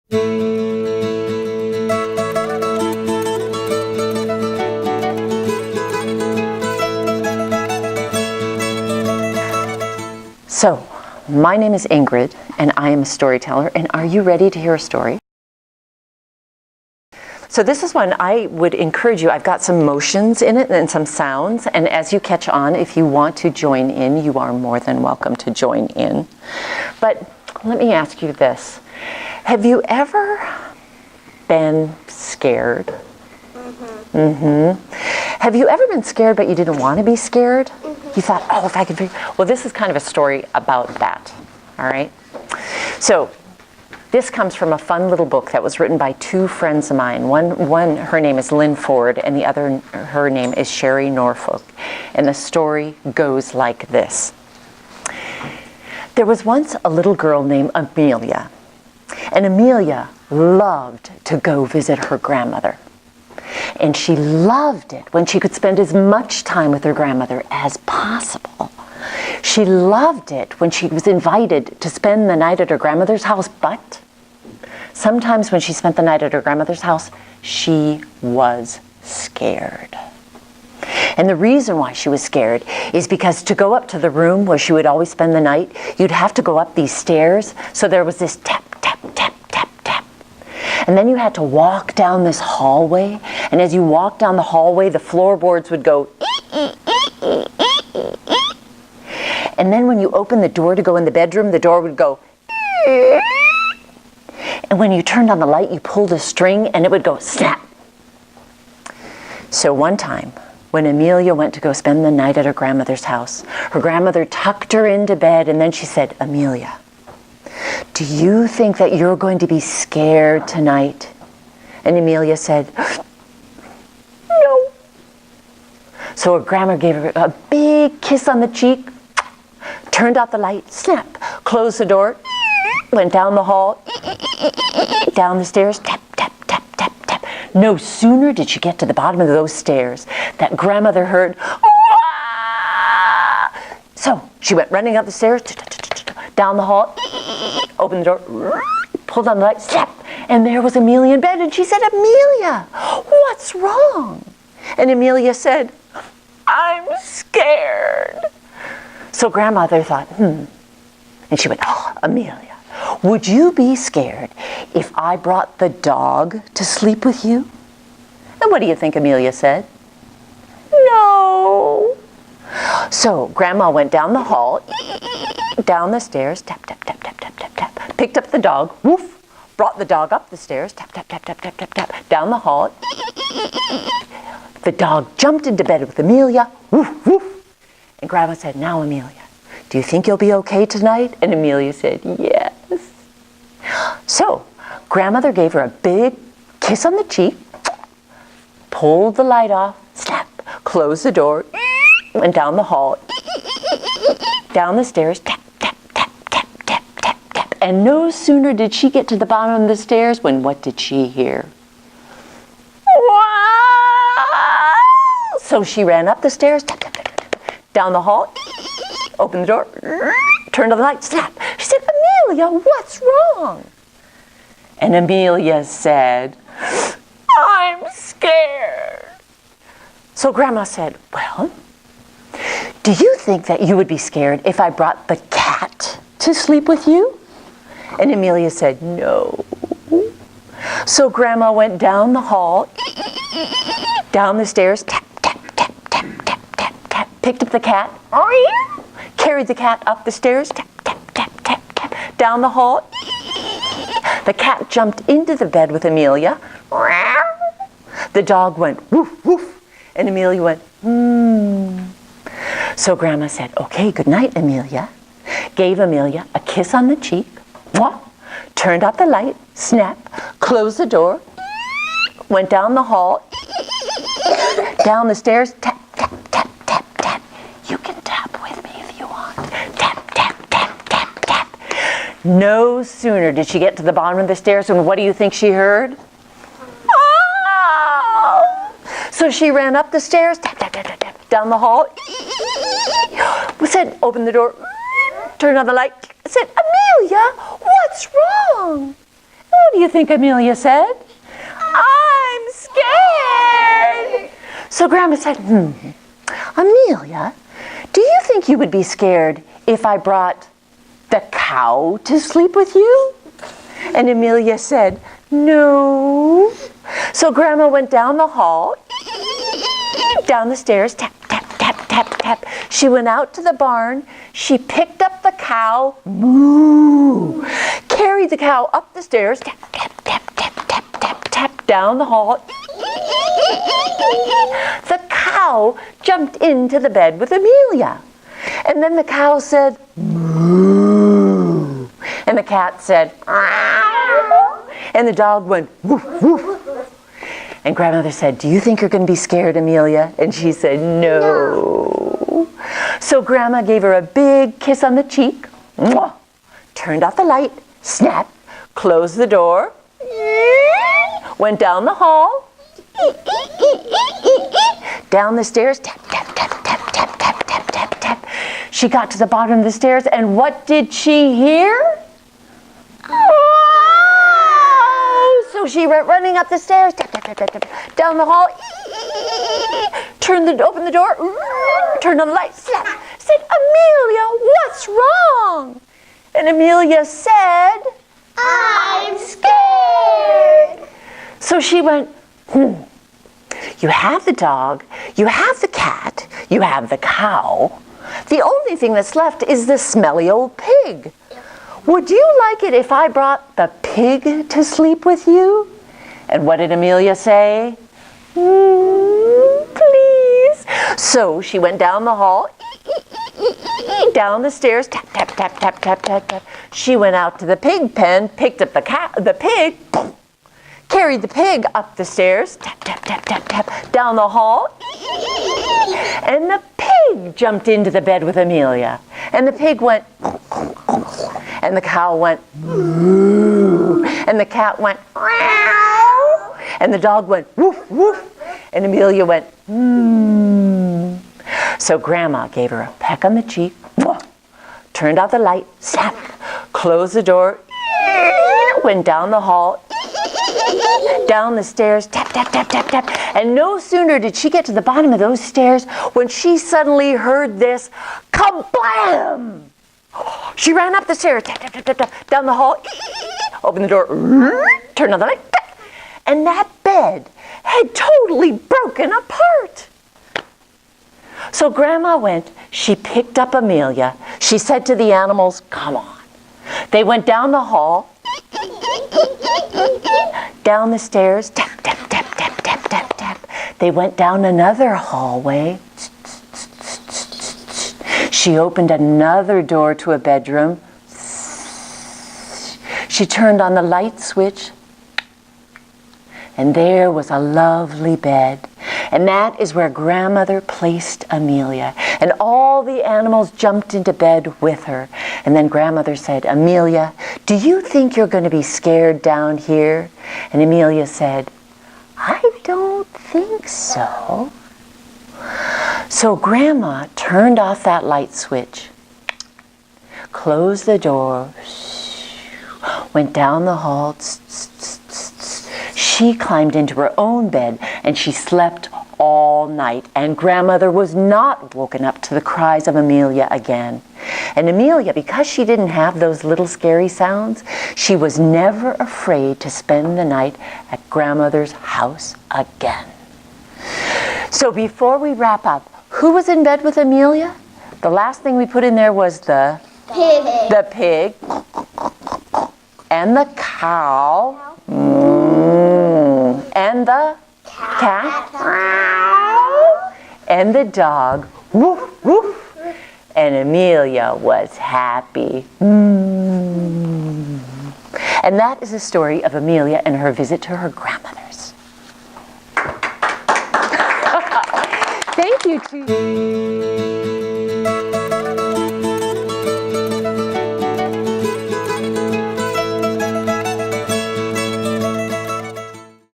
So, my name is Ingrid, and I am a storyteller, and are you ready to hear a story? So this is one I would encourage you. I've got some motions in it and some sounds, and as you catch on, if you want to join in, you are more than welcome to join in. But let me ask you this. Have you ever been scared? Have you ever been scared but you didn't want to be scared? You thought, oh, if I could be... Well, this is kind of a story about that, all right? So this comes from a fun little book that was written by two friends of mine. One, her name is Lynn Ford, and the other, her name is Sherry Norfolk. And the story goes like this. There was once a little girl named Amelia, and Amelia loved to go visit her grandmother. And she loved it when she could spend as much time with her grandmother as possible. She loved it when she was invited to spend the night at her grandmother's house, but sometimes when she spent the night at her grandmother's house, she was scared. And the reason why she was scared is because to go up to the room where she would always spend the night, you'd have to go up these stairs. So there was this tap, tap, tap, tap, tap. And then you had to walk down this hallway. And as you walked down the hallway, the floorboards would go and then when you opened the door to go in the bedroom, the door would go and when you turned on the light, you pulled a string and it would go snap. So one time, when Amelia went to go spend the night at her grandmother's house, her grandmother tucked her into bed and then she said, Amelia, do you think that you're going to be scared tonight? And Amelia said, no. So her grandma gave her a big kiss on the cheek, turned out the light, snap, closed the door, went down the hall, down the stairs, tap, tap, tap, tap, tap. No sooner did she get to the bottom of those stairs that grandmother heard, Wah! So she went running up the stairs, down the hall, opened the door, pulled on the light, snap, and there was Amelia in bed, and she said, Amelia, what's wrong? And Amelia said, I'm scared. So grandmother thought, and she went, oh, Amelia, would you be scared if I brought the dog to sleep with you? And what do you think Amelia said? No. So grandma went down the hall, down the stairs, tap, tap, tap, tap, tap, tap, tap, picked up the dog, woof, brought the dog up the stairs, tap, tap, tap, tap, tap, tap, tap, down the hall. The dog jumped into bed with Amelia, woof, woof. And grandma said, now Amelia, do you think you'll be okay tonight? And Amelia said, yes. So grandmother gave her a big kiss on the cheek, pulled the light off, snap, closed the door, went down the hall, down the stairs, tap, tap, tap, tap, tap, tap, tap. And no sooner did she get to the bottom of the stairs when what did she hear? Wow! So she ran up the stairs, tap, tap, tap, tap, down the hall, opened the door, turned on the light, snap. She said, Amelia, what's wrong? And Amelia said, I'm scared. So grandma said, well, do you think that you would be scared if I brought the cat to sleep with you? And Amelia said, no. So grandma went down the hall, down the stairs, tap, tap, tap, tap, tap, tap, tap, picked up the cat, carried the cat up the stairs, tap, tap, tap, tap, tap, down the hall. The cat jumped into the bed with Amelia. The dog went woof, woof, and Amelia went, So grandma said, okay, good night, Amelia. Gave Amelia a kiss on the cheek, turned out the light, snap, closed the door, went down the hall, down the stairs, tap, tap, tap, tap, tap. You can tap with me if you want. Tap, tap, tap, tap, tap. No sooner did she get to the bottom of the stairs than what do you think she heard? Oh! So she ran up the stairs, tap, tap, tap, tap, tap, down the hall. We said, open the door, turn on the light. I said, Amelia, what's wrong? Oh, do you think Amelia said? I'm scared. So Grandma said, Amelia, do you think you would be scared if I brought the cow to sleep with you? And Amelia said, no. So Grandma went down the hall, down the stairs, tap, tap, tap, tap, tap. She went out to the barn. She picked up the cow, moo, carried the cow up the stairs, tap, tap, tap, tap, tap, tap, tap, down the hall. The cow jumped into the bed with Amelia. And then the cow said, moo. And the cat said, meow. And the dog went, woof, woof. And Grandmother said, do you think you're going to be scared, Amelia? And she said, no. So Grandma gave her a big kiss on the cheek, mwah, turned off the light, snap, closed the door, went down the hall, down the stairs, tap, tap, tap, tap, tap, tap, tap, tap, tap. She got to the bottom of the stairs, and what did she hear? Oh! So she went running up the stairs, tap, tap, tap, tap, tap, down the hall, opened the door, turned on the light, slap, said, Amelia, what's wrong? And Amelia said, I'm scared. So she went, you have the dog, you have the cat, you have the cow. The only thing that's left is the smelly old pig. Would you like it if I brought the pig to sleep with you? And what did Amelia say? Please. So she went down the hall, down the stairs, tap, tap, tap, tap, tap, tap, tap. She went out to the pig pen, picked up the pig, carried the pig up the stairs, tap, tap, tap, tap, tap, down the hall, and the pig jumped into the bed with Amelia. And the pig went, and the cow went, moo, and the cat went, meow, and the dog went, woof, woof, and Amelia went, So Grandma gave her a peck on the cheek, turned out the light, snap, closed the door, went down the hall, down the stairs, tap, tap, tap, tap, tap. And no sooner did she get to the bottom of those stairs when she suddenly heard this kablam! She ran up the stairs, tap, tap, tap, tap, tap, down the hall, opened the door, turned on the light, and that bed had totally broken apart. So Grandma went, she picked up Amelia, she said to the animals, come on. They went down the hall, down the stairs, tap, tap, tap, tap, tap, tap, tap. They went down another hallway. She opened another door to a bedroom. She turned on the light switch, and there was a lovely bed. And that is where Grandmother placed Amelia. And all the animals jumped into bed with her. And then Grandmother said, Amelia, do you think you're going to be scared down here? And Amelia said, I don't think so. So Grandma turned off that light switch, closed the door, went down the hall. She climbed into her own bed and she slept all night, and Grandmother was not woken up to the cries of Amelia again. And Amelia, because she didn't have those little scary sounds, she was never afraid to spend the night at Grandmother's house again. So before we wrap up, who was in bed with Amelia? The last thing we put in there was the pig, and the cow, and the cat, and the dog, woof, woof, and Amelia was happy. And that is the story of Amelia and her visit to her grandmother's. Thank you to